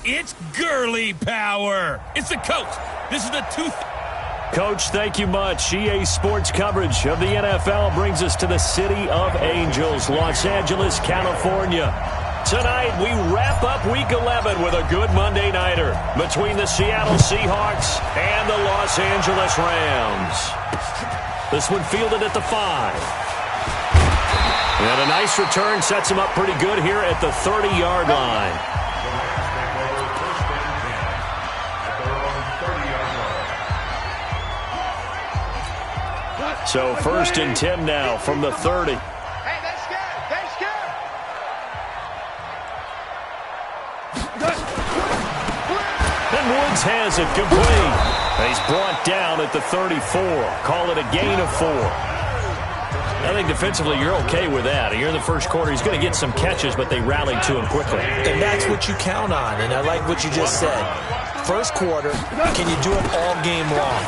It's girly power. It's the coach. This is the Coach, thank you much. EA Sports coverage of the NFL brings us to the City of Angels, Los Angeles, California. Tonight, we wrap up Week 11 with a good Monday nighter between the Seattle Seahawks and the Los Angeles Rams. This one fielded at the 5. And a nice return sets him up pretty good here at the 30-yard line. So 1st and 10 now from the 30. Hey, that's good. That's good. And Woods has it complete. And he's brought down at the 34. Call it a gain of 4. I think defensively you're okay with that. Here in the first quarter, he's going to get some catches, but they rallied to him quickly. And that's what you count on, and I like what you just said. First quarter, can you do it all game long?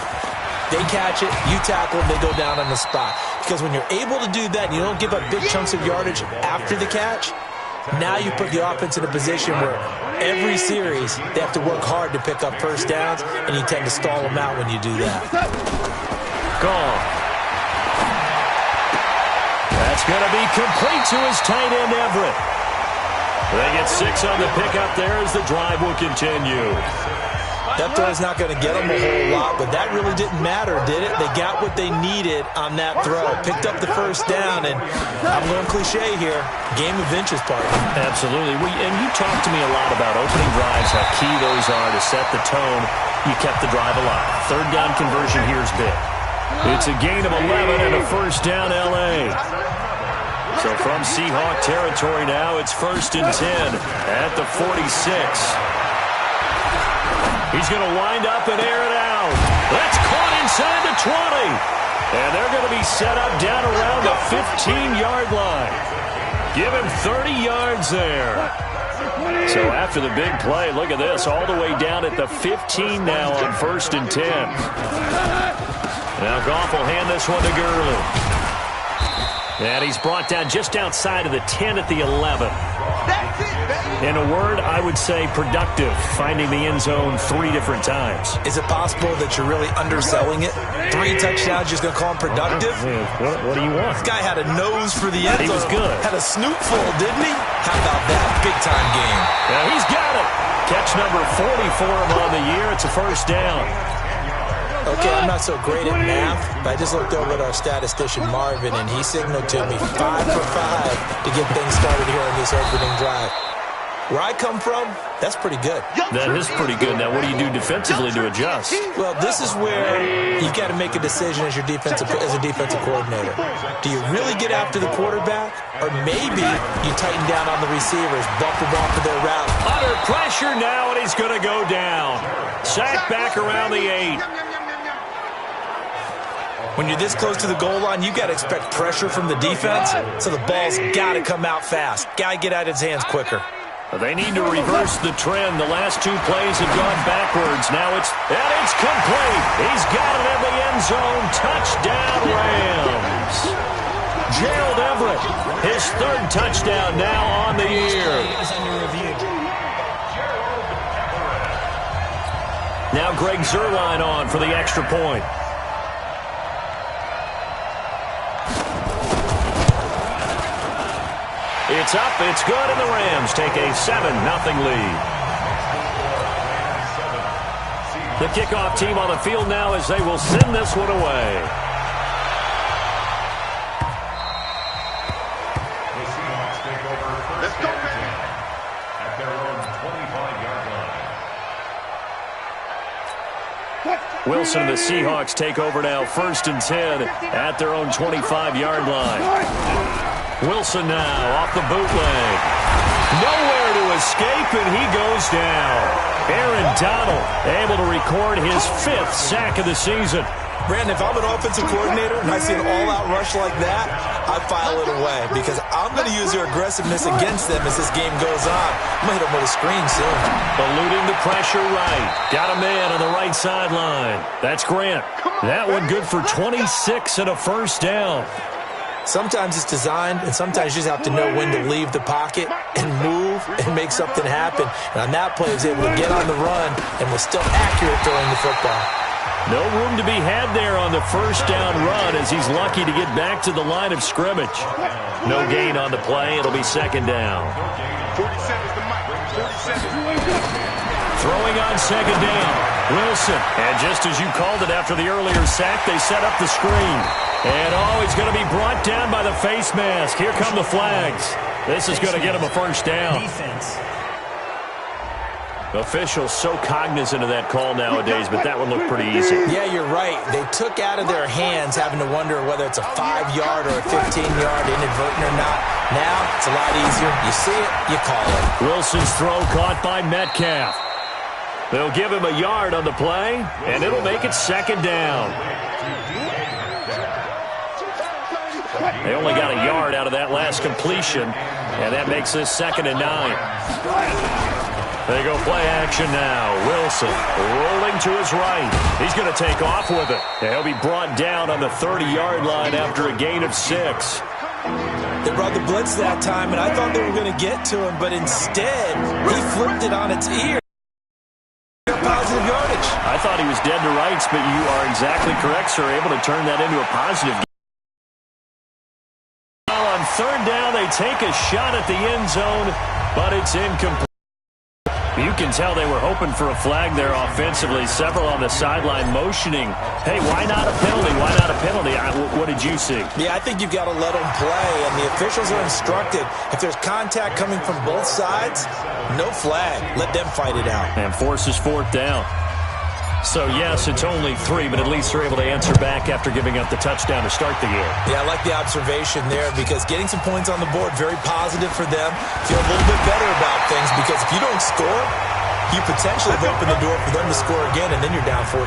They catch it, you tackle it, they go down on the spot. Because when you're able to do that and you don't give up big chunks of yardage after the catch, now you put the offense in a position where every series they have to work hard to pick up first downs, and you tend to stall them out when you do that. Gone. That's going to be complete to his tight end, Everett. They get 6 on the pickup there as the drive will continue. That throw's not going to get them a whole lot, but that really didn't matter, did it? They got what they needed on that throw. Picked up the first down, and I'm going cliche here, game of inches, partner. Absolutely. And you talked to me a lot about opening drives, how key those are to set the tone. You kept the drive alive. Third down conversion here is big. It's a gain of 11 and a first down L.A. So from Seahawk territory now, it's 1st and 10 at the 46. He's going to wind up and air it out. That's caught inside the 20. And they're going to be set up down around the 15-yard line. Give him 30 yards there. So after the big play, look at this, all the way down at the 15 now on 1st and 10. Now Goff will hand this one to Gurley. And he's brought down just outside of the 10 at the 11. In a word, I would say productive, finding the end zone 3 different times. Is it possible that you're really underselling it? 3 touchdowns, just going to call him productive? What do you want? This guy had a nose for the end zone. He was good. Had a snoot full, didn't he? How about that? Big-time game. Yeah, he's got it. Catch number 40 for him on the year. It's a first down. Okay, I'm not so great at math, but I just looked over at our statistician, Marvin, and he signaled to me 5 for 5 to get things started here on this opening drive. Where I come from, that's pretty good. That is pretty good. Now, what do you do defensively to adjust? Well, this is where you got to make a decision as a defensive coordinator. Do you really get after the quarterback, or maybe you tighten down on the receivers, bump them off of their route? Under pressure now, and he's going to go down. Sack back around the 8. When you're this close to the goal line, you got to expect pressure from the defense, so the ball's got to come out fast. Got to get out of his hands quicker. They need to reverse the trend. The last 2 plays have gone backwards. Now it's complete. He's got it in the end zone. Touchdown, Rams. Gerald Everett, his 3rd touchdown now on the year. Now Greg Zuerlein on for the extra point. It's up, it's good, and the Rams take a 7-0 lead. The kickoff team on the field now as they will send this one away. Let's go, man. At their own 25-yard line. Wilson and the Seahawks take over now, 1st and 10 at their own 25-yard line. Wilson now off the bootleg. Nowhere to escape, and he goes down. Aaron Donald able to record his 5th sack of the season. Brandon, if I'm an offensive coordinator and I see an all-out rush like that, I file it away because I'm going to use their aggressiveness against them as this game goes on. I'm going to hit them with a screen soon. Eluding the pressure right. Got a man on the right sideline. That's Grant. That one good for 26 and a first down. Sometimes it's designed, and sometimes you just have to know when to leave the pocket and move move and make something happen. And on that play, he was able to get on the run and was still accurate throwing the football. No room to be had there on the first down run as he's lucky to get back to the line of scrimmage. No gain on the play. It'll be second down. 47 is the mic. 47. Throwing on second down. Wilson. And just as you called it after the earlier sack, they set up the screen. And he's going to be brought down by the face mask. Here come the flags. This is going to get him a first down. Defense. Officials so cognizant of that call nowadays, but that one looked pretty easy. Yeah, you're right. They took out of their hands having to wonder whether it's a 5-yard or a 15-yard inadvertent or not. Now, it's a lot easier. You see it, you call it. Wilson's throw caught by Metcalf. They'll give him a yard on the play, and it'll make it second down. They only got a yard out of that last completion, and that makes this 2nd and 9. They go play action now. Wilson rolling to his right. He's going to take off with it. And he'll be brought down on the 30-yard line after a gain of 6. They brought the blitz that time, and I thought they were going to get to him, but instead, he flipped it on its ear. Positive yardage. I thought he was dead to rights, but you are exactly correct, sir. Able to turn that into a positive. Now on third down, they take a shot at the end zone, but it's incomplete. You can tell they were hoping for a flag there offensively. Several on the sideline motioning. Hey, why not a penalty? Why not a penalty? What did you see? Yeah, I think you've got to let them play, and the officials are instructed. If there's contact coming from both sides, no flag. Let them fight it out. And forces 4th down. So, yes, it's only 3, but at least they're able to answer back after giving up the touchdown to start the game. Yeah, I like the observation there because getting some points on the board, very positive for them. Feel a little bit better about things because if you don't score, you potentially have opened the door for them to score again, and then you're down 14.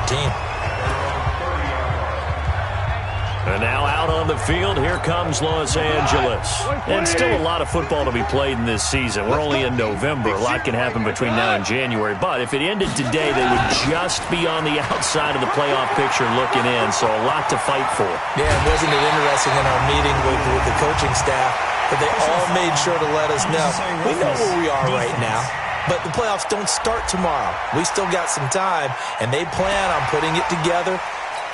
And now out on the field, here comes Los Angeles. And still a lot of football to be played in this season. We're only in November. A lot can happen between now and January. But if it ended today, they would just be on the outside of the playoff picture looking in. So a lot to fight for. Yeah, wasn't it interesting in our meeting with the coaching staff that they all made sure to let us know. We know where we are right now. But the playoffs don't start tomorrow. We still got some time, and they plan on putting it together,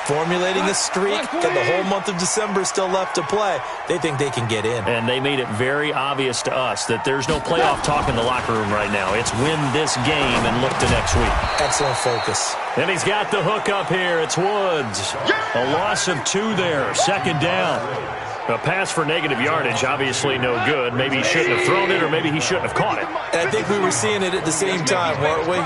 formulating a streak, and the whole month of December is still left to play. They think they can get in. And they made it very obvious to us that there's no playoff talk in the locker room right now. It's win this game and look to next week. Excellent focus. And he's got the hook up here. It's Woods. A loss of 2 there. Second down. A pass for negative yardage, obviously no good. Maybe he shouldn't have thrown it, or maybe he shouldn't have caught it. And I think we were seeing it at the same time, weren't we?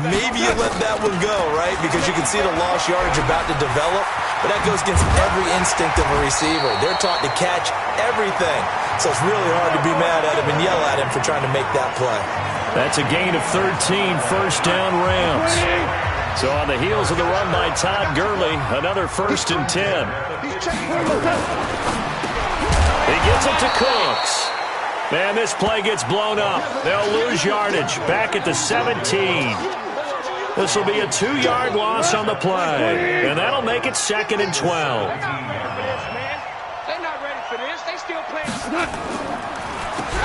Maybe you let that one go, right? Because you can see the lost yardage about to develop. But that goes against every instinct of a receiver. They're taught to catch everything. So it's really hard to be mad at him and yell at him for trying to make that play. That's a gain of 13, first down Rams. So on the heels of the run by Todd Gurley, another 1st and 10. He gets it to Cooks. Man, this play gets blown up. They'll lose yardage back at the 17. This will be a 2-yard loss on the play, and that'll make it 2nd and 12. They're not ready for this. They still playing.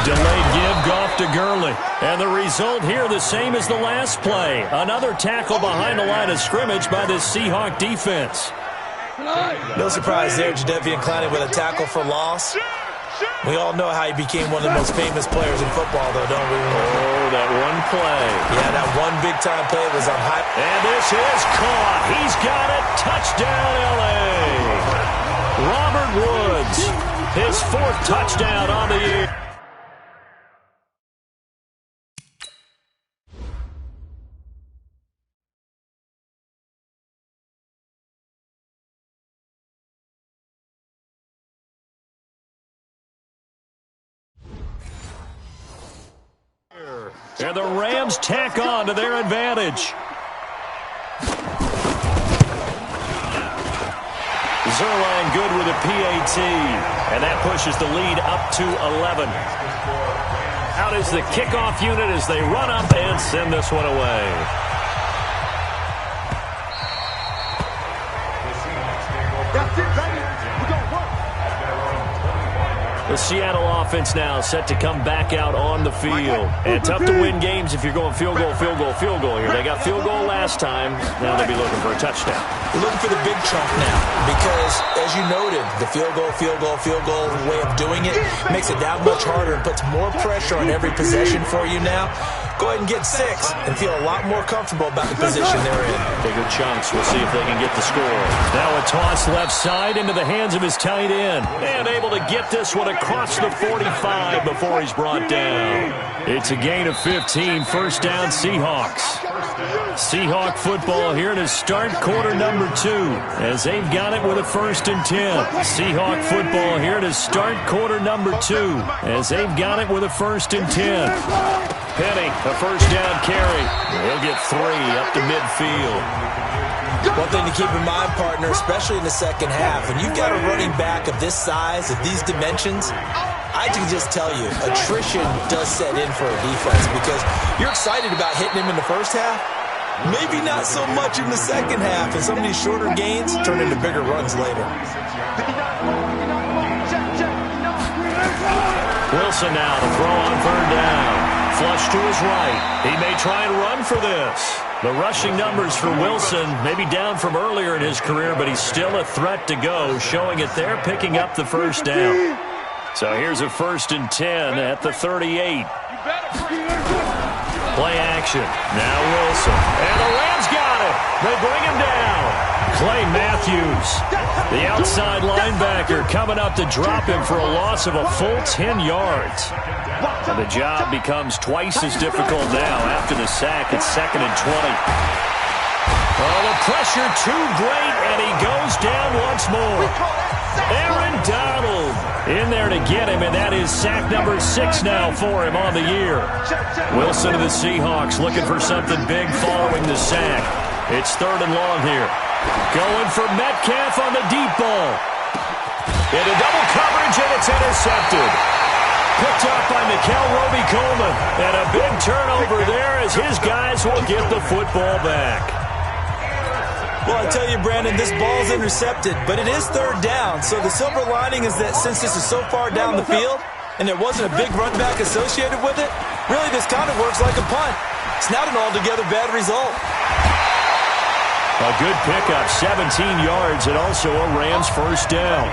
Delayed give off to Gurley. And the result here the same as the last play. Another tackle behind the line of scrimmage by this Seahawk defense. No surprise there, Jadeveon Clowney with a tackle for loss. We all know how he became one of the most famous players in football, though, don't we? Oh, that one play. Yeah, that one big-time play was on high. And this is caught. He's got it. Touchdown, L.A. Robert Woods, his 4th touchdown on the year. And the Rams tack on to their advantage. Zerline good with a PAT. And that pushes the lead up to 11. Out is the kickoff unit as they run up and send this one away. That's it, baby. We're going to work. The Seattle offense now set to come back out on the field. And tough to win games if you're going field goal, field goal, field goal here. They got field goal last time. Now they'll be looking for a touchdown. They're looking for the big chunk now because, as you noted, the field goal way of doing it makes it that much harder and puts more pressure on every possession for you now. Go ahead and get 6 and feel a lot more comfortable about the position they're in. Bigger chunks. We'll see if they can get the score. Now a toss left side into the hands of his tight end. And able to get this one across the 45 before he's brought down. It's a gain of 15. First down, Seahawks. Seahawk football here to start quarter number 2 as they've got it with a 1st and 10. Seahawk football here to start quarter number 2 as they've got it with a 1st and 10. Penny, a first down carry. He'll get 3 up to midfield. One thing to keep in mind, partner, especially in the second half, when you've got a running back of this size, of these dimensions, I can just tell you, attrition does set in for a defense because you're excited about hitting him in the first half. Maybe not so much in the second half, and some of these shorter gains turn into bigger runs later. Wilson now to throw on 3rd down. Flush to his right. He may try and run for this. The rushing numbers for Wilson may be down from earlier in his career, but he's still a threat to go, showing it there, picking up the first down. So here's a 1st and 10 at the 38. Play action. Now Wilson. And the Rams got it. They bring him down. Clay Matthews, the outside linebacker, coming up to drop him for a loss of a full 10 yards. And the job becomes twice as difficult now after the sack. It's 2nd and 20. Oh, the pressure too great, and he goes down once more. Aaron Donald in there to get him, and that is sack number 6 now for him on the year. Wilson of the Seahawks looking for something big following the sack. It's 3rd and long here. Going for Metcalf on the deep ball. Into double coverage, and it's intercepted. Picked up by Mikel Roby-Coleman. And a big turnover there as his guys will get the football back. Well, I tell you, Brandon, this ball's intercepted, but it is 3rd down. So the silver lining is that since this is so far down the field and there wasn't a big run back associated with it, really this kind of works like a punt. It's not an altogether bad result. A good pickup, 17 yards, and also a Rams first down.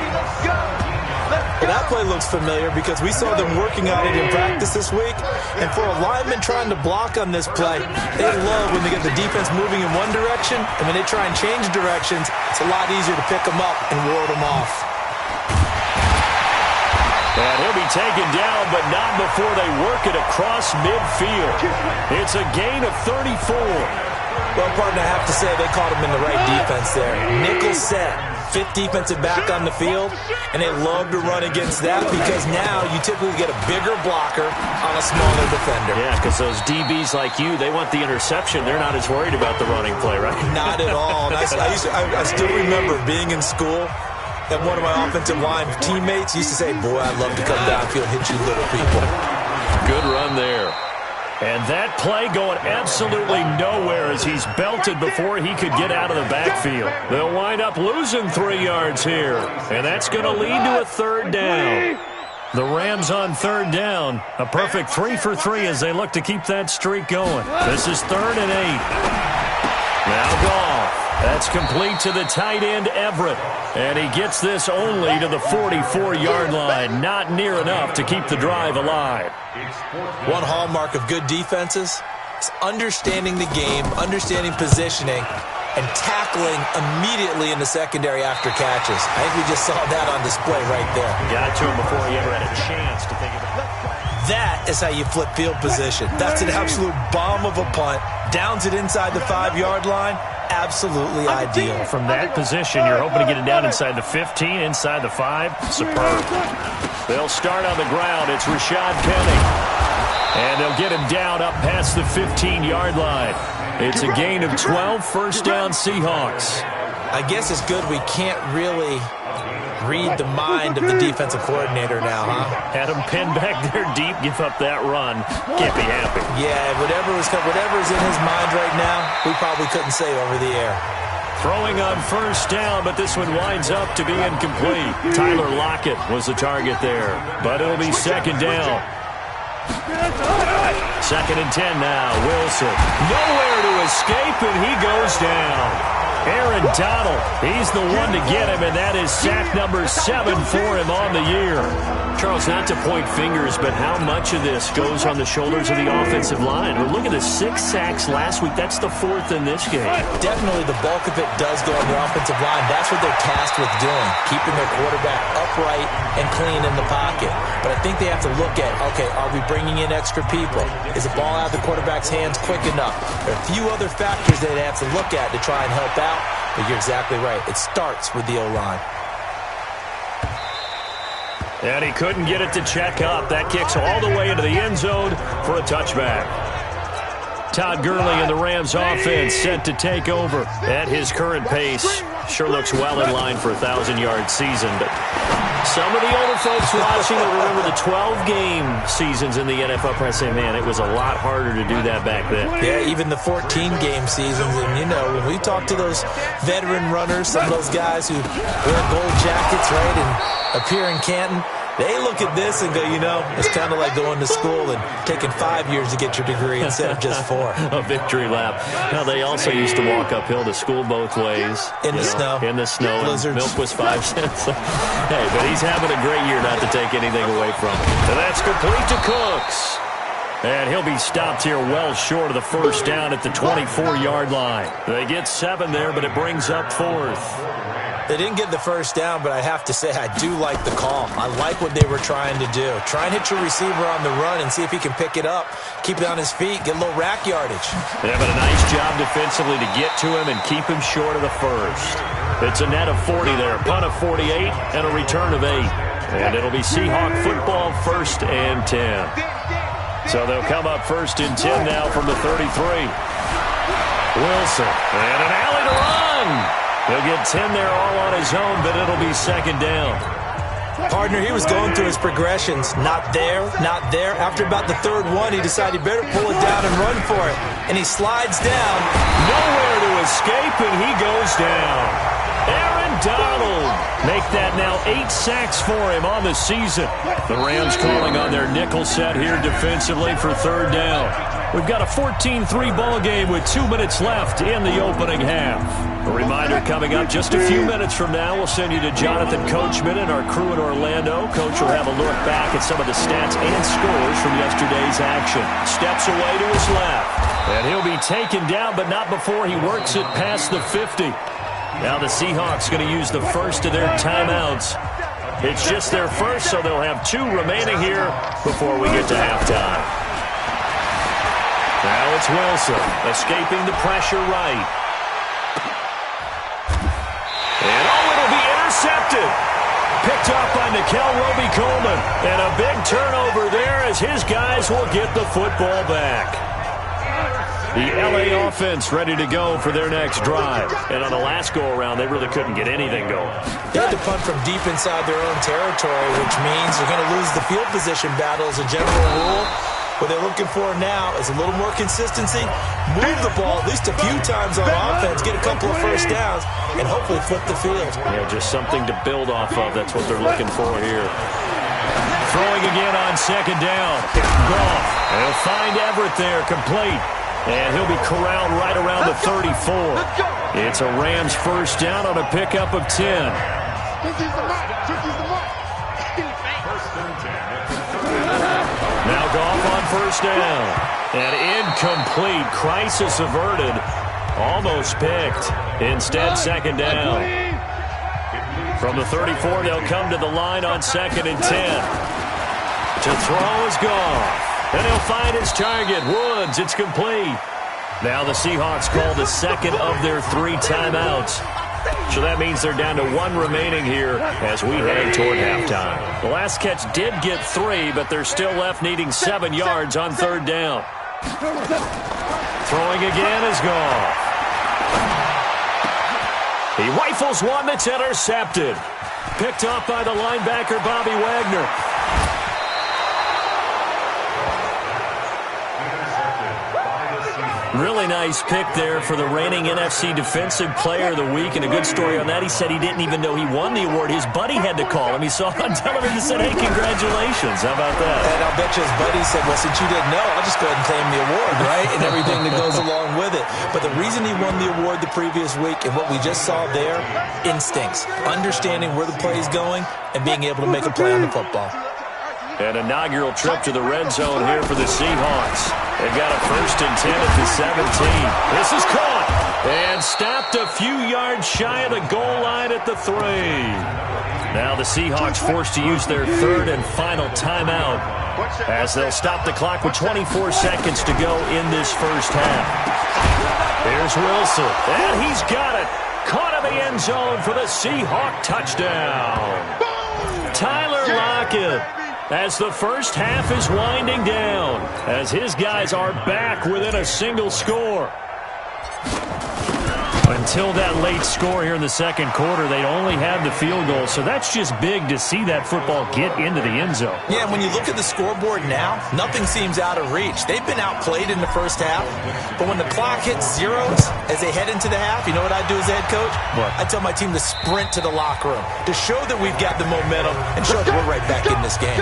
Well, that play looks familiar because we saw them working on it in practice this week. And for a lineman trying to block on this play, they love when they get the defense moving in one direction, and when they try and change directions, it's a lot easier to pick them up and ward them off. And he'll be taken down, but not before they work it across midfield. It's a gain of 34. Well, partner, I have to say they caught him in the right defense there. Nickel set, 5th defensive back on the field, and they love to run against that because now you typically get a bigger blocker on a smaller defender. Yeah, because those DBs like you, they want the interception. They're not as worried about the running play, right? Not at all. And I still remember being in school, and one of my offensive line teammates used to say, boy, I'd love to come downfield and hit you little people. Good run there. And that play going absolutely nowhere as he's belted before he could get out of the backfield. They'll wind up losing 3 yards here. And that's going to lead to a 3rd down. The Rams on 3rd down. A perfect 3 for 3 as they look to keep that streak going. This is 3rd and 8. Now Goff. That's complete to the tight end, Everett. And he gets this only to the 44-yard line. Not near enough to keep the drive alive. One hallmark of good defenses is understanding the game, understanding positioning, and tackling immediately in the secondary after catches. I think we just saw that on display right there. Got it to him before he ever had a chance to think of it. That is how you flip field position. That's an absolute bomb of a punt. Downs it inside the 5-yard line. Absolutely ideal. From that position, you're hoping to get it down inside the 15, inside the 5. Superb. They'll start on the ground. It's Rashad Penny. And they'll get him down up past the 15-yard line. It's a gain of 12, first down Seahawks. I guess it's good we can't really read the mind of the defensive coordinator now, huh? Had him pinned back there deep, give up that run. Can't be happy. Yeah, whatever's in his mind right now, we probably couldn't say over the air. Throwing on first down, but this one winds up to be incomplete. Tyler Lockett was the target there, but it'll be second down. 2nd and 10 now. Wilson nowhere to escape, and he goes down. Aaron Donald, he's the one to get him, and that is sack number 7 for him on the year. Charles, not to point fingers, but how much of this goes on the shoulders of the offensive line? Well, look at the 6 sacks last week. That's the 4th in this game. Definitely the bulk of it does go on the offensive line. That's what they're tasked with doing, keeping their quarterback upright and clean in the pocket. But I think they have to look at, okay, are we bringing in extra people? Is the ball out of the quarterback's hands quick enough? There are a few other factors that they have to look at to try and help out. But you're exactly right. It starts with the O-line. And he couldn't get it to check up. That kicks all the way into the end zone for a touchback. Todd Gurley and the Rams offense set to take over at his current pace. Sure looks well in line for a 1,000-yard season, but some of the older folks watching will remember the 12-game seasons in the NFL. Probably say, man, it was a lot harder to do that back then. Yeah, even the 14-game seasons. And, you know, when we talk to those veteran runners, some of those guys who wear gold jackets, right, and appear in Canton, they look at this and go, you know, it's kind of like going to school and taking 5 years to get your degree instead of just 4. A victory lap. Now, they also used to walk uphill to school both ways. In the snow. In the snow. Blizzards. Milk was 5 cents. Hey, but he's having a great year, not to take anything away from him. So that's complete to Cooks. And he'll be stopped here well short of the first down at the 24-yard line. They get 7 there, but it brings up 4th. They didn't get the first down, but I have to say I do like the call. I like what they were trying to do. Try and hit your receiver on the run and see if he can pick it up, keep it on his feet, get a little rack yardage. They're having a nice job defensively to get to him and keep him short of the first. It's a net of 40 there, punt of 48, and a return of 8. And it'll be Seahawk football, 1st and 10. So they'll come up 1st and 10 now from the 33. Wilson, and an alley to run. He'll get 10 there all on his own, but it'll be 2nd down. Partner, he was going through his progressions. Not there, not there. After about the 3rd one, he decided he better pull it down and run for it. And he slides down. Nowhere to escape, and he goes down. Aaron Donald make that now 8 sacks for him on the season. The Rams calling on their nickel set here defensively for 3rd down. We've got a 14-3 ball game with 2 minutes left in the opening half. A reminder coming up just a few minutes from now. We'll send you to Jonathan Coachman and our crew in Orlando. Coach will have a look back at some of the stats and scores from yesterday's action. Steps away to his left. And he'll be taken down, but not before he works it past the 50. Now the Seahawks going to use the first of their timeouts. It's just their first, so they'll have 2 remaining here before we get to halftime. Now it's Wilson escaping the pressure right. And it'll be intercepted. Picked off by Nickel Roby-Coleman. And a big turnover there as his guys will get the football back. The LA offense ready to go for their next drive. And on the last go-around, they really couldn't get anything going. They had to punt from deep inside their own territory, which means they're going to lose the field position battle as a general rule. What they're looking for now is a little more consistency, move the ball at least a few times on offense, get a couple of first downs, and hopefully flip the field. Yeah, just something to build off of. That's what they're looking for here. Throwing again on 2nd down. Goff. And he'll find Everett there, complete. And he'll be corralled right around the 34. It's a Rams first down on a pickup of 10. Now Goff on first down. And incomplete. Crisis averted. Almost picked. Instead, 2nd down. From the 34, they'll come to the line on 2nd and 10. To throw is Goff. And he'll find his target, Woods. It's complete. Now the Seahawks call the 2nd of their 3 timeouts. So that means they're down to 1 remaining here as we head toward halftime. The last catch did get 3, but they're still left needing 7 yards on 3rd down. Throwing again is Goff. He rifles one that's intercepted. Picked off by the linebacker, Bobby Wagner. Intercepted by the Seahawks. Really nice pick there for the reigning NFC Defensive Player of the Week, and a good story on that. He said he didn't even know he won the award. His buddy had to call him. He saw it on television and said, hey, congratulations. How about that? And I'll bet you his buddy said, well, since you didn't know, I'll just go ahead and claim the award, right? And everything that goes along with it. But the reason he won the award the previous week and what we just saw there, instincts, understanding where the play is going and being able to make a play on the football. An inaugural trip to the red zone here for the Seahawks. They've got a 1st and 10 at the 17. This is caught and stopped a few yards shy of the goal line at the 3. Now the Seahawks forced to use their 3rd and final timeout as they'll stop the clock with 24 seconds to go in this first half. Here's Wilson, and he's got it. Caught in the end zone for the Seahawk touchdown. Tyler Lockett, as the first half is winding down, as his guys are back within a single score. Until that late score here in the second quarter, they'd only had the field goal, so that's just big to see that football get into the end zone. Yeah, and when you look at the scoreboard now, nothing seems out of reach. They've been outplayed in the first half, but when the clock hits zeros as they head into the half, you know what I do as a head coach? What? I tell my team to sprint to the locker room to show that we've got the momentum and show that we're right back in this game.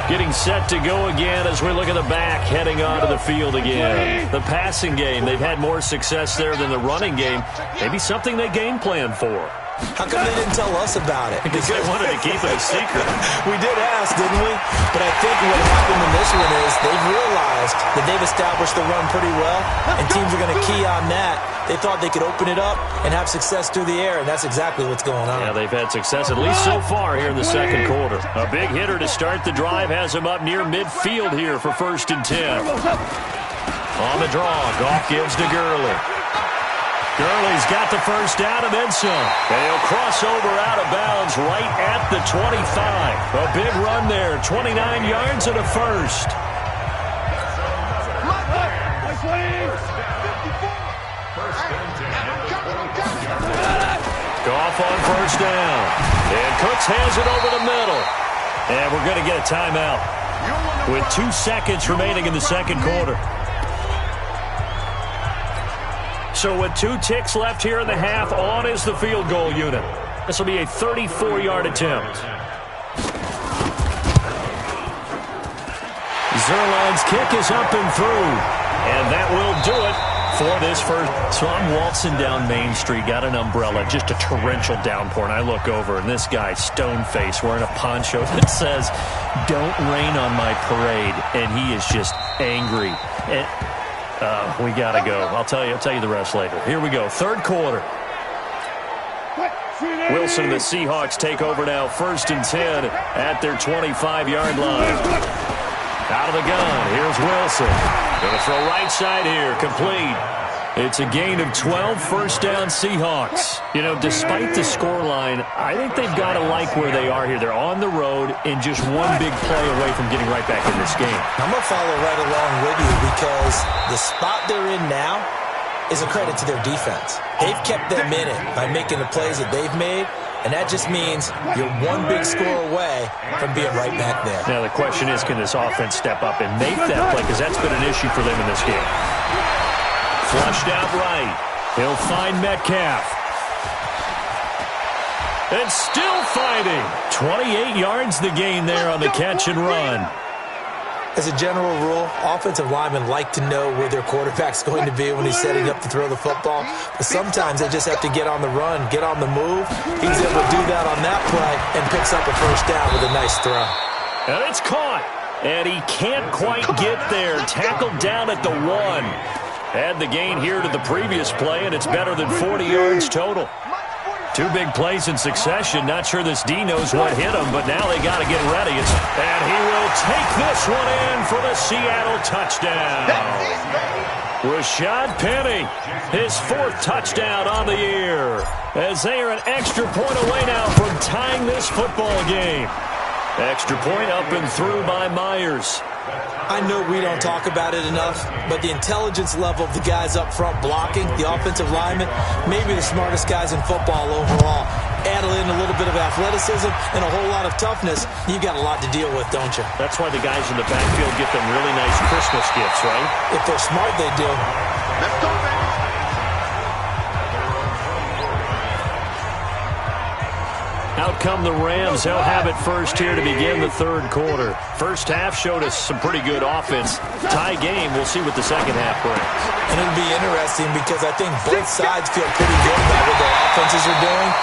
Getting set to go again as we look at the back, heading onto the field again. The passing game, they've had more success there than the running game. Maybe something they game plan for. How come they didn't tell us about it? Because they wanted to keep it a secret. We did ask, didn't we? But I think what happened in this one is they've realized that they've established the run pretty well, and teams are going to key on that. They thought they could open it up and have success through the air, and that's exactly what's going on. Yeah, they've had success at least so far here in the second quarter. A big hitter to start the drive has him up near midfield here for 1st and 10. On the draw, Goff gives to Gurley. Gurley's got the first down and then some. And he'll cross over out of bounds right at the 25. A big run there, 29 yards and a first. Goff on first down. And Cooks has it over the middle. And we're going to get a timeout with 2 seconds remaining in the second quarter. So with 2 ticks left here in the half, on is the field goal unit. This will be a 34-yard attempt. Zerline's kick is up and through. And that will do it for this first. So I'm waltzing down Main Street, got an umbrella, just a torrential downpour, and I look over, and this guy, stone-faced, wearing a poncho that says, "Don't rain on my parade," and he is just angry. We got to go. I'll tell you the rest later. Here we go. Third quarter. Wilson and the Seahawks take over now. 1st and 10 at their 25-yard line. Out of the gun. Here's Wilson. Going to throw right side here. Complete. It's a gain of 12, first down Seahawks. You know, despite the scoreline, I think they've got to like where they are here. They're on the road and just one big play away from getting right back in this game. I'm going to follow right along with you because the spot they're in now is a credit to their defense. They've kept them in it by making the plays that they've made, and that just means you're one big score away from being right back there. Now the question is, can this offense step up and make that play? Because that's been an issue for them in this game. Flushed out right. He'll find Metcalf. And still fighting. 28 yards the gain there on the catch and run. As a general rule, offensive linemen like to know where their quarterback's going to be when he's setting up to throw the football. But sometimes they just have to get on the run, get on the move. He's able to do that on that play and picks up a first down with a nice throw. And it's caught. And he can't quite get there. Tackled down at the 1. Had the gain here to the previous play, and it's better than 40 yards total. 2 big plays in succession. Not sure this D knows what hit him, but now they got to get ready. And he will take this one in for the Seattle touchdown. Rashad Penny, his 4th touchdown on the year, as they are an extra point away now from tying this football game. Extra point up and through by Myers. I know we don't talk about it enough, but the intelligence level of the guys up front blocking, the offensive linemen, maybe the smartest guys in football overall. Add in a little bit of athleticism and a whole lot of toughness, you got a lot to deal with, don't you? That's why the guys in the backfield get them really nice Christmas gifts, right? If they're smart, they do. Let's go, baby. Out come the Rams. They'll have it first here to begin the third quarter. First half showed us some pretty good offense. Tie game. We'll see what the second half brings. And it'll be interesting because I think both sides feel pretty good about what their offenses are doing.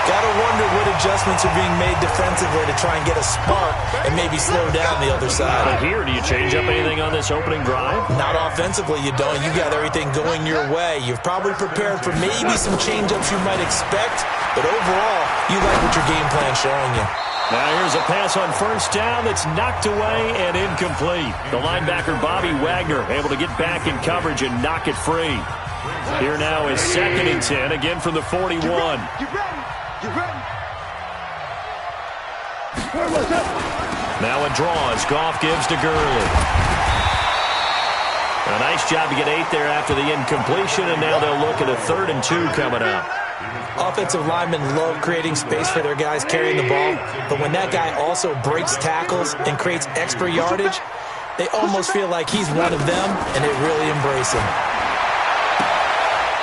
Gotta wonder what adjustments are being made defensively to try and get a spark and maybe slow down the other side. But here, do you change up anything on this opening drive? Not offensively, you don't. You got everything going your way. You've probably prepared for maybe some change-ups you might expect, but overall, you like what your game plan's showing you. Now here's a pass on first down that's knocked away and incomplete. The linebacker, Bobby Wagner, able to get back in coverage and knock it free. Here now is 2nd and 10, again from the 41. You ready? You ready? Now a draw as Goff gives to Gurley. A nice job to get 8 there after the incompletion, and now they'll look at a 3rd and 2 coming up. Offensive linemen love creating space for their guys carrying the ball, but when that guy also breaks tackles and creates extra yardage, they almost feel like he's one of them, and they really embrace him.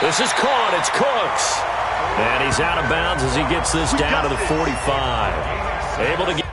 This is caught. It's Cooks. And he's out of bounds as he gets this down to the 45. Able to get...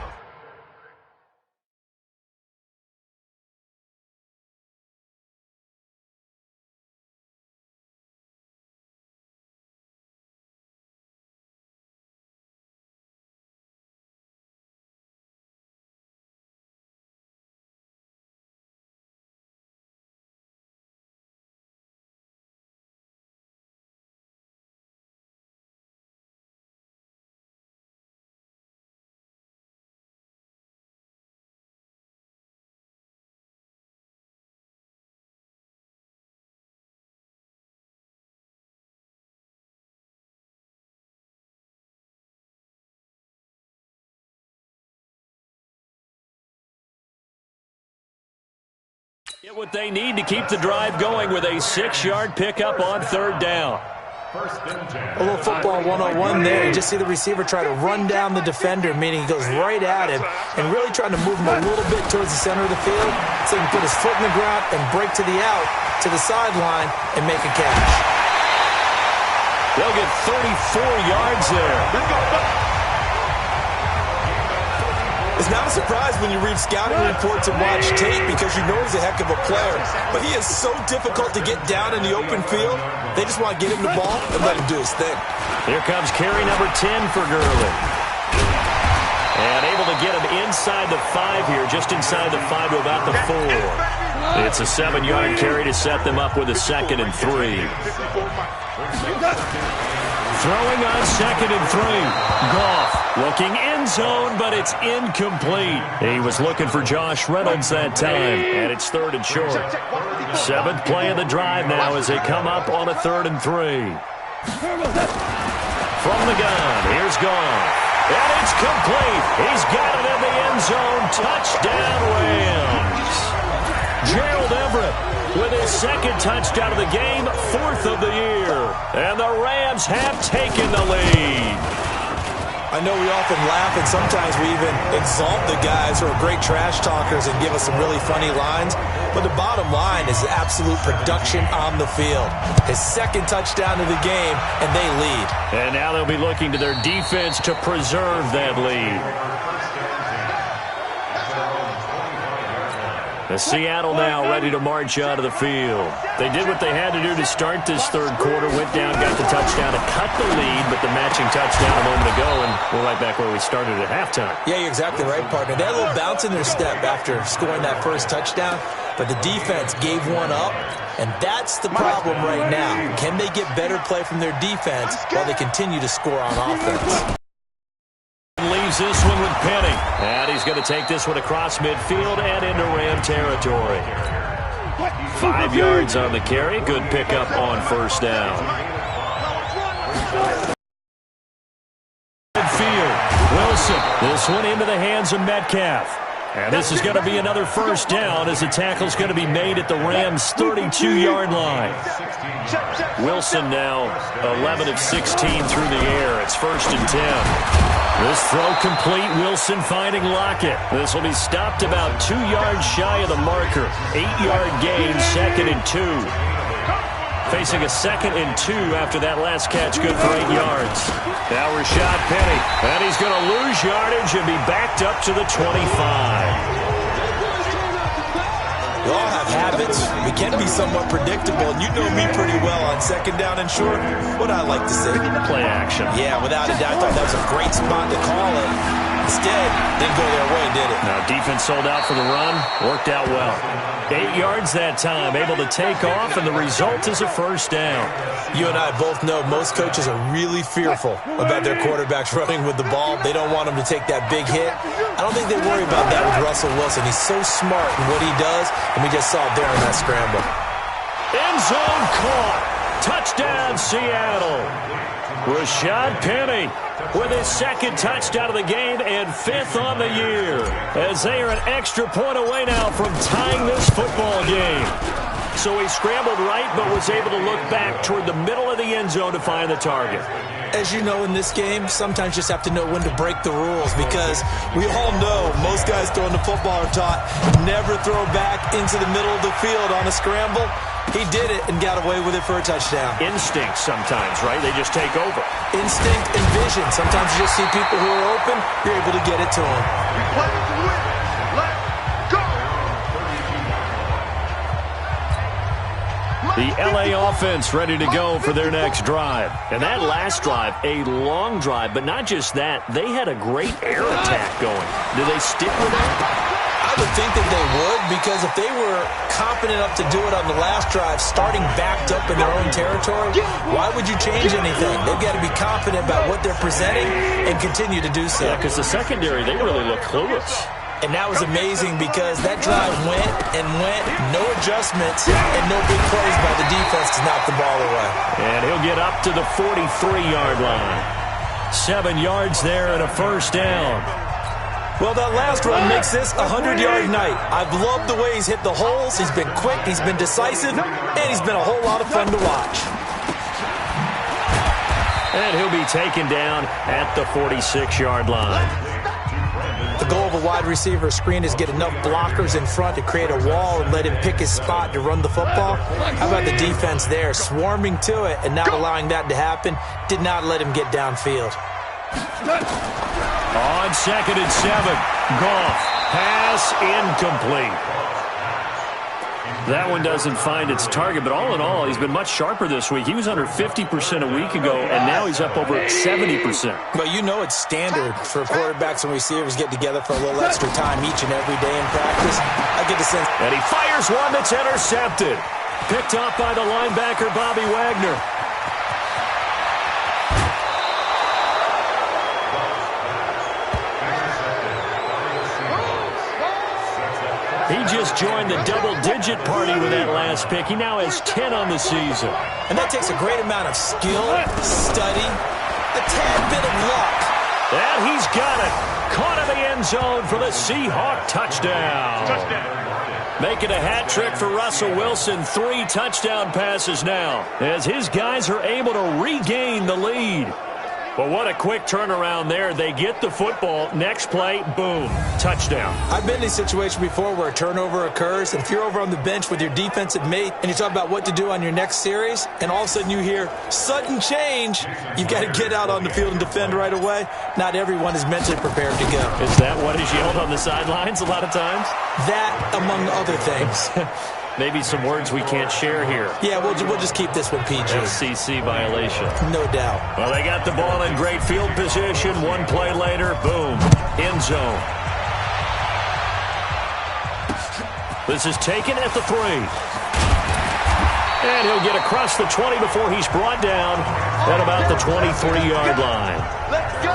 Get what they need to keep the drive going with a 6-yard pickup on 3rd down. A little football 101 there. You just see the receiver try to run down the defender, meaning he goes right at him and really trying to move him a little bit towards the center of the field so he can put his foot in the ground and break to the out, to the sideline, and make a catch. They'll get 34 yards there. It's not a surprise when you read scouting reports and watch tape because you know he's a heck of a player. But he is so difficult to get down in the open field. They just want to get him the ball and let him do his thing. Here comes carry number 10 for Gurley. And able to get him inside the 5 here, just inside the 5 to about the 4. It's a 7-yard carry to set them up with a 2nd and 3. Throwing on 2nd and 3. Goff looking end zone, but it's incomplete. He was looking for Josh Reynolds that time, and it's 3rd and short. 7th play of the drive now as they come up on a 3rd and 3. From the gun, here's Goff. And it's complete. He's got it in the end zone. Touchdown, Rams. Gerald Everett with his 2nd touchdown of the game, 4th of the year. And the Rams have taken the lead. I know we often laugh and sometimes we even exalt the guys who are great trash talkers and give us some really funny lines. But the bottom line is absolute production on the field. His 2nd touchdown of the game, and they lead. And now they'll be looking to their defense to preserve that lead. Seattle now ready to march out of the field. They did what they had to do to start this 3rd quarter, went down, got the touchdown to cut the lead, but the matching touchdown a moment ago, and we're right back where we started at halftime. Yeah, you're exactly right, partner. They had a little bounce in their step after scoring that first touchdown, but the defense gave one up, and that's the problem right now. Can they get better play from their defense while they continue to score on offense? Leaves this one with Penny. And he's going to take this one across midfield and into Ram territory. 5 yards on the carry. Good pickup on 1st down. Midfield. Wilson. This one into the hands of Metcalf. And this is going to be another first down as the tackle's going to be made at the Rams' 32-yard line. Wilson now 11 of 16 through the air. It's 1st and 10. This throw complete. Wilson finding Lockett. This will be stopped about 2 yards shy of the marker. 8-yard gain, 2nd and 2. Facing a 2nd and 2 after that last catch, good for 8 yards. Now Rashad Penny, and he's going to lose yardage and be backed up to the 25. We all have habits. We can be somewhat predictable, and you know me pretty well on 2nd down and short. What I like to say? Play action. Yeah, without a doubt, I thought that was a great spot to call it. Instead, didn't go their way, did it? Now defense sold out for the run. Worked out well. 8 yards that time, able to take off, and the result is a first down. You and I both know most coaches are really fearful about their quarterbacks running with the ball. They don't want them to take that big hit. I don't think they worry about that with Russell Wilson. He's so smart in what he does, and we just saw it there in that scramble. End zone caught. Touchdown, Seattle. Rashad Penny with his 2nd touchdown of the game and 5th on the year, as they are an extra point away now from tying this football game. So he scrambled right but was able to look back toward the middle of the end zone to find the target. As you know, in this game, sometimes you just have to know when to break the rules, because we all know most guys throwing the football are taught never throw back into the middle of the field on a scramble. He did it and got away with it for a touchdown. Instinct sometimes, right? They just take over. Instinct and vision. Sometimes you just see people who are open, you're able to get it to them. We play to win. Let's go. The LA offense ready to go for their next drive. And that last drive, a long drive, but not just that. They had a great air attack going. Do they stick with that? I would think that they would, because if they were confident enough to do it on the last drive, starting backed up in their own territory, why would you change anything? They've got to be confident about what they're presenting and continue to do so. Yeah, because the secondary, they really look clueless. And that was amazing, because that drive went and went, no adjustments, and no big plays by the defense to knock the ball away. And he'll get up to the 43-yard line. 7 yards there and a first down. Well, that last run makes this a 100-yard night. I've loved the way he's hit the holes. He's been quick, he's been decisive, and he's been a whole lot of fun to watch. And he'll be taken down at the 46-yard line. The goal of a wide receiver screen is get enough blockers in front to create a wall and let him pick his spot to run the football. How about the defense there, swarming to it and not allowing that to happen? Did not let him get downfield. On 2nd and 7, Goff, pass incomplete. That one doesn't find its target, but all in all, he's been much sharper this week. He was under 50% a week ago, and now he's up over 70%. But you know it's standard for quarterbacks and receivers get together for a little extra time each and every day in practice. I get the sense. And he fires one that's intercepted. Picked off by the linebacker, Bobby Wagner. He just joined the double-digit party with that last pick. He now has 10 on the season. And that takes a great amount of skill, study, a tad bit of luck. And he's got it. Caught in the end zone for the Seahawk touchdown. Making a hat trick for Russell Wilson. 3 touchdown passes now, as his guys are able to regain the lead. But what a quick turnaround there. They get the football. Next play, boom, touchdown. I've been in a situation before where a turnover occurs, and if you're over on the bench with your defensive mate and you talk about what to do on your next series, and all of a sudden you hear sudden change, you've got to get out on the field and defend right away. Not everyone is mentally prepared to go. Is that what is yelled on the sidelines a lot of times? That, among other things. Maybe some words we can't share here. Yeah, we'll just keep this one PG. FCC violation. No doubt. Well, they got the ball in great field position. One play later, boom, end zone. This is taken at the 3. And he'll get across the 20 before he's brought down at about the 23-yard line. Let's go.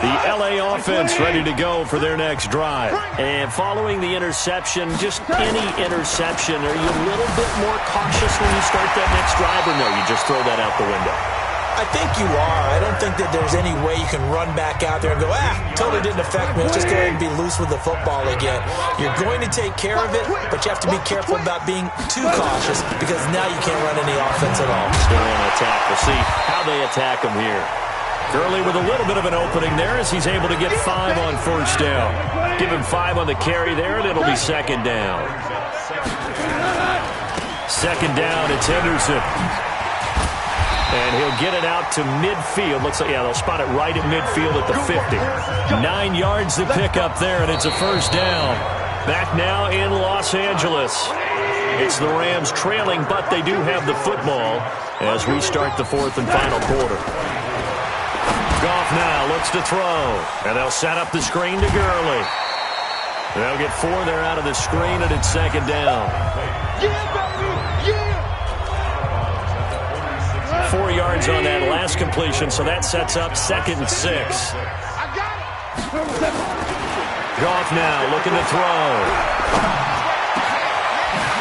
The LA offense ready to go for their next drive. And following the interception, just any interception, are you a little bit more cautious when you start that next drive, or no, you just throw that out the window? I think you are. I don't think that there's any way you can run back out there and go, totally didn't affect me. Let's just go ahead and be loose with the football again. You're going to take care of it, but you have to be careful about being too cautious because now you can't run any offense at all. Still on attack. We'll see how they attack him here. Gurley with a little bit of an opening there as he's able to get 5 on first down. Give him 5 on the carry there, and it'll be second down. Second down, it's Henderson. And he'll get it out to midfield. Looks like, they'll spot it right at midfield at the 50. 9 yards to pick up there, and it's a first down. Back now in Los Angeles. It's the Rams trailing, but they do have the football as we start the 4th and final quarter. Goff now looks to throw, and they'll set up the screen to Gurley. They'll get 4 there out of the screen, and it's second down. 4 yards on that last completion, so that sets up 2nd and 6. Goff now looking to throw.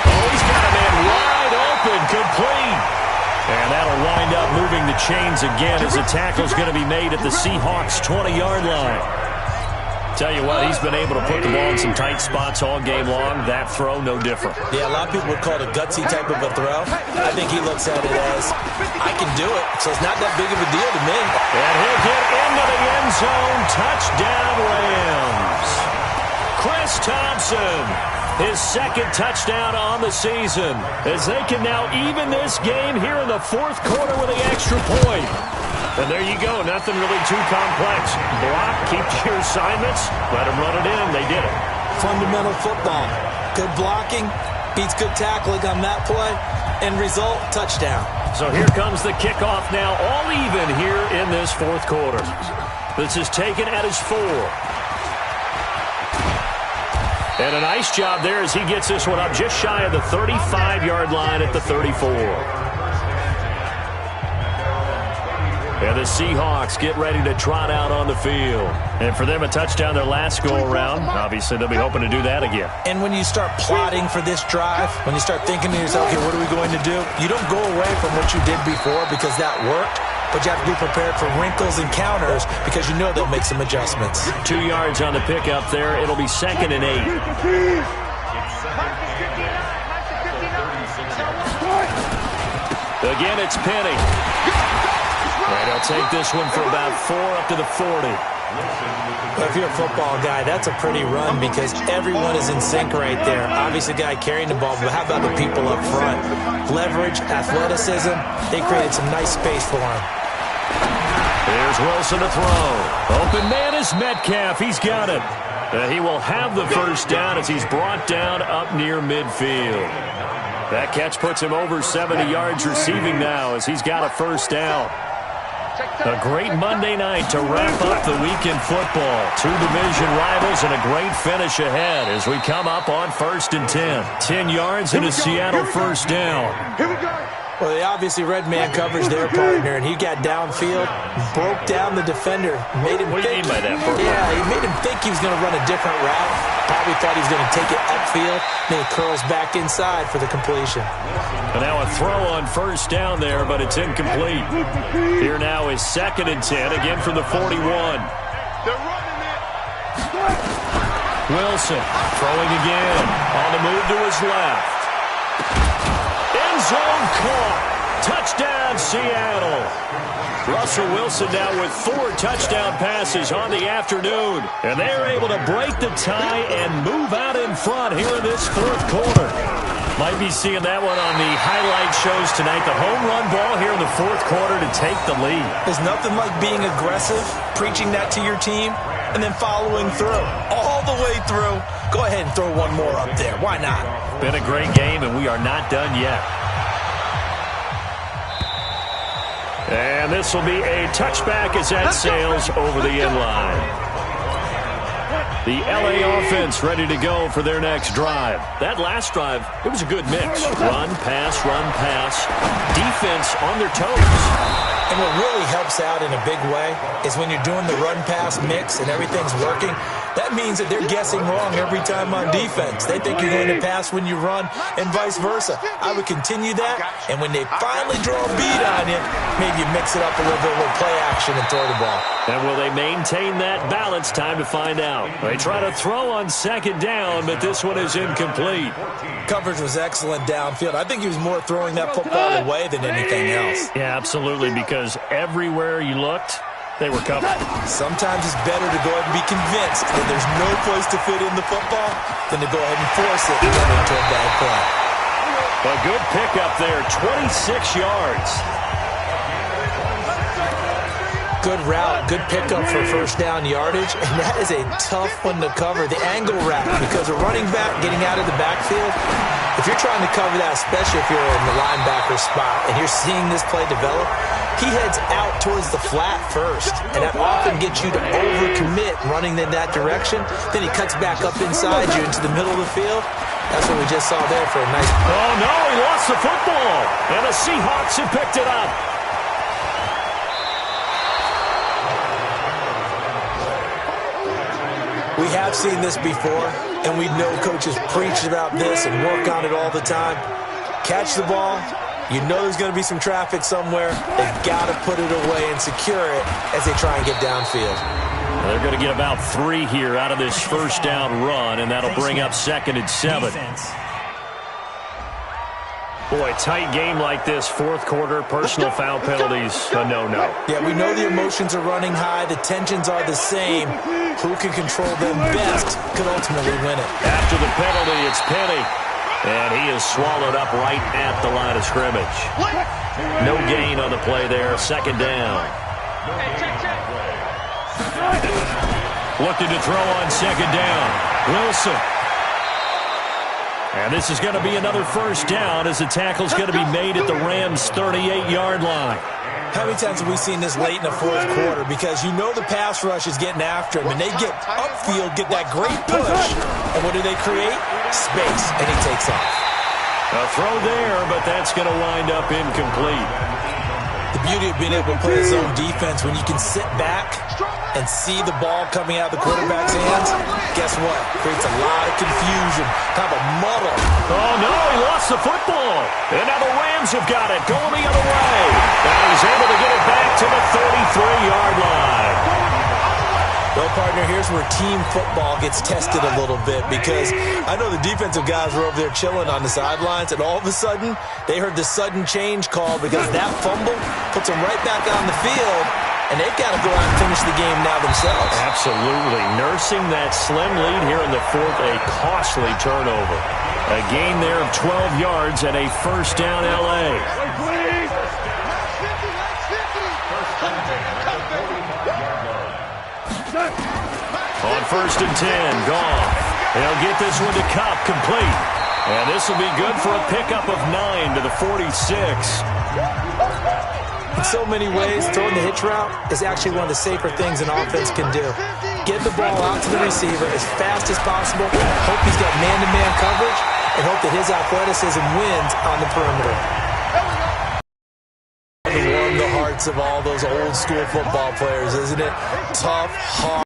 Oh, he's got a man wide open, complete. And that'll wind up moving the chains again as the tackle's going to be made at the Seahawks' 20-yard line. Tell you what, he's been able to put the ball in some tight spots all game long. That throw, no different. Yeah, a lot of people would call it a gutsy type of a throw. I think he looks at it as, I can do it, so it's not that big of a deal to me. And he'll get into the end zone. Touchdown, Rams. Chris Thompson, his 2nd touchdown on the season, as they can now even this game here in the 4th quarter with the extra point. And there you go. Nothing really too complex. Block, keep your assignments, let them run it in. They did it. Fundamental football. Good blocking, beats good tackling on that play. End result, touchdown. So here comes the kickoff now, all even here in this 4th quarter. This is taken at his 4. And a nice job there as he gets this one up just shy of the 35-yard line at the 34. And the Seahawks get ready to trot out on the field. And for them, a touchdown their last go-around. Obviously, they'll be hoping to do that again. And when you start plotting for this drive, when you start thinking to yourself, okay, what are we going to do? You don't go away from what you did before because that worked. But you have to be prepared for wrinkles and counters because you know they'll make some adjustments. 2 yards on the pickup there. It'll be 2nd and 8. Again, it's Penny. And he'll take this one for about 4 up to the 40. If you're a football guy, that's a pretty run because everyone is in sync right there. Obviously, the guy carrying the ball, but how about the people up front? Leverage, athleticism, they created some nice space for him. Here's Wilson to throw. Open man is Metcalf. He's got it. He will have the first down as he's brought down up near midfield. That catch puts him over 70 yards receiving now as he's got a first down. A great Monday night to wrap up the weekend football. 2 division rivals and a great finish ahead as we come up on 1st and 10. 10 yards and a Seattle first down. Well, they obviously read man coverage their partner, and he got downfield, broke down the defender, made him What do you mean by that? Yeah, he made him think he was going to run a different route. Probably thought he was going to take it upfield, then he curls back inside for the completion. And now a throw on first down there, but it's incomplete. Here now is 2nd and 10, again from the 41. Wilson throwing again, on the move to his left. End zone caught. Touchdown, Seattle. Russell Wilson now with 4 touchdown passes on the afternoon. And they're able to break the tie and move out in front here in this 4th quarter. Might be seeing that one on the highlight shows tonight. The home run ball here in the 4th quarter to take the lead. There's nothing like being aggressive, preaching that to your team, and then following through. All the way through. Go ahead and throw one more up there. Why not? Been a great game, and we are not done yet. And this will be a touchback as that sails over the end line. The LA offense ready to go for their next drive. That last drive, it was a good mix. Run, pass, defense on their toes. And what really helps out in a big way is when you're doing the run-pass mix and everything's working, that means that they're guessing wrong every time on defense. They think you're going to pass when you run and vice versa. I would continue that, and when they finally draw a beat on you, maybe you mix it up a little bit with play action and throw the ball. And will they maintain that balance? Time to find out. They try to throw on second down, but this one is incomplete. Coverage was excellent downfield. I think he was more throwing that football away than anything else. Yeah, absolutely, because everywhere you looked, they were covered. Sometimes it's better to go ahead and be convinced that there's no place to fit in the football than to go ahead and force it and get into a bad play. A good pickup there, 26 yards. Good route, good pickup for first down yardage, and that is a tough one to cover. The angle route, because a running back getting out of the backfield, if you're trying to cover that, especially if you're in the linebacker spot and you're seeing this play develop, he heads out towards the flat first, and that often gets you to overcommit running in that direction. Then he cuts back up inside you into the middle of the field. That's what we just saw there for a nice play. Oh, no, he lost the football, and the Seahawks have picked it up. We have seen this before, and we know coaches preach about this and work on it all the time. Catch the ball. You know there's going to be some traffic somewhere. They've got to put it away and secure it as they try and get downfield. They're going to get about 3 here out of this first down run, and that'll bring up 2nd and 7. Boy, tight game like this, fourth quarter, personal foul penalties, a no-no. Yeah, we know the emotions are running high. The tensions are the same. Who can control them best could ultimately win it. After the penalty, it's Penny. And he is swallowed up right at the line of scrimmage. No gain on the play there, 2nd down. Looking to throw on 2nd down. Wilson. And this is going to be another first down as the tackle's going to be made at the Rams' 38-yard line. How many times have we seen this late in the fourth quarter? Because you know the pass rush is getting after him, and they get upfield, get that great push. And what do they create? Space, and he takes off. A throw there, but that's going to wind up incomplete. The beauty of being able to play his own defense, when you can sit back and see the ball coming out of the quarterback's hands, guess what? Creates a lot of confusion, kind of a muddle. Oh, no, he lost the football. And now the Rams have got it, going the other way. And he's able to get it back to the 33-yard line. Well, partner, here's where team football gets tested a little bit, because I know the defensive guys were over there chilling on the sidelines, and all of a sudden, they heard the sudden change call because that fumble puts them right back on the field, and they've got to go out and finish the game now themselves. Absolutely. Nursing that slim lead here in the fourth, a costly turnover. A gain there of 12 yards and a first down L.A. On 1st and 10, Goff. They'll get this one to Kupp, complete. And this will be good for a pickup of 9 to the 46. In so many ways, throwing the hitch route is actually one of the safer things an offense can do. Get the ball out to the receiver as fast as possible, hope he's got man-to-man coverage, and hope that his athleticism wins on the perimeter. Warm the hearts of all those old-school football players, isn't it? Tough, hard.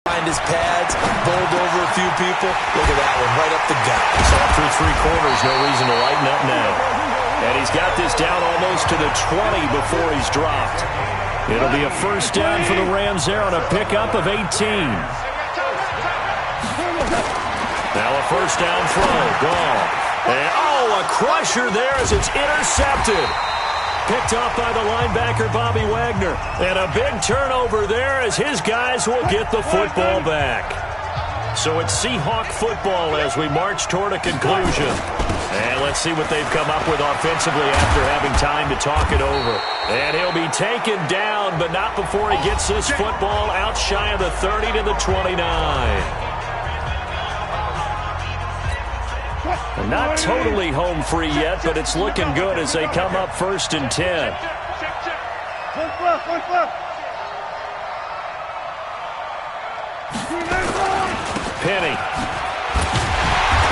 Behind his pads, bowled over a few people. Look at that one, right up the gut. So through 3 quarters, no reason to lighten up now. And he's got this down almost to the 20 before he's dropped. It'll be a first down for the Rams there on a pickup of 18. Now a first down throw, gone. And a crusher there as it's intercepted. Picked off by the linebacker, Bobby Wagner. And a big turnover there as his guys will get the football back. So it's Seahawk football as we march toward a conclusion. And let's see what they've come up with offensively after having time to talk it over. And he'll be taken down, but not before he gets this football out shy of the 30 to the 29. Not totally home free yet, but it's looking good as they come up 1st and 10. Penny.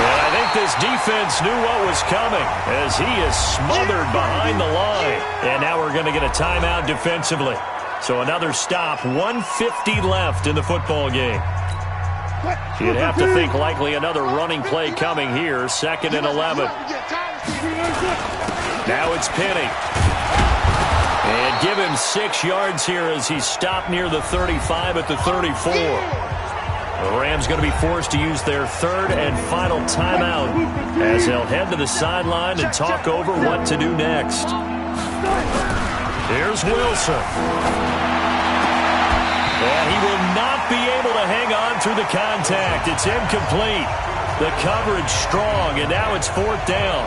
And I think this defense knew what was coming as he is smothered behind the line. And now we're going to get a timeout defensively. So another stop, 1:50 left in the football game. You'd have to think likely another running play coming here, 2nd and 11. Now it's Penny. And give him 6 yards here as he's stopped near the 35 at the 34. The Rams going to be forced to use their 3rd and final timeout as they'll head to the sideline and talk over what to do next. Here's Wilson. And he will not be able to hang on through the contact. It's incomplete. The coverage strong, and now it's 4th down.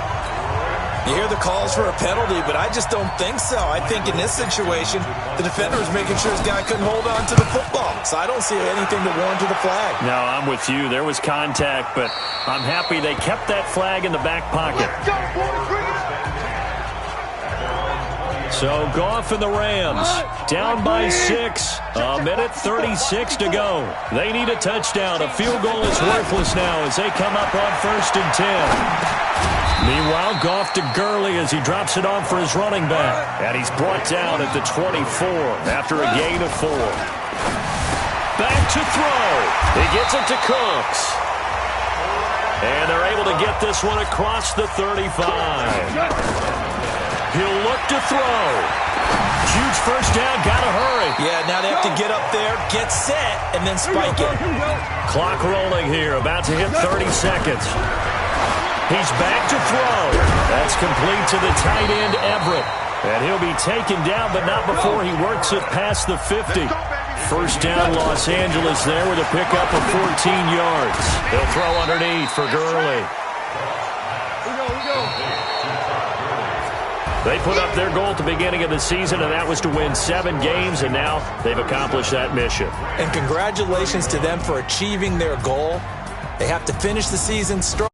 You hear the calls for a penalty, but I just don't think so. I think in this situation, the defender was making sure his guy couldn't hold on to the football. So I don't see anything to warrant to the flag. No, I'm with you. There was contact, but I'm happy they kept that flag in the back pocket. So Goff and the Rams down by 6. A minute 36 to go. They need a touchdown. A field goal is worthless now as they come up on 1st and 10. Meanwhile, Goff to Gurley as he drops it off for his running back. And he's brought down at the 24 after a gain of 4. Back to throw. He gets it to Cooks. And they're able to get this one across the 35. He'll look to throw. Huge first down. Got to hurry. Yeah, now they have to get up there, get set, and then spike it. Clock rolling here. About to hit 30 seconds. He's back to throw. That's complete to the tight end, Everett. And he'll be taken down, but not before he works it past the 50. First down, Los Angeles there with a pickup of 14 yards. He'll throw underneath for Gurley. They put up their goal at the beginning of the season, and that was to win 7 games, and now they've accomplished that mission. And congratulations to them for achieving their goal. They have to finish the season strong.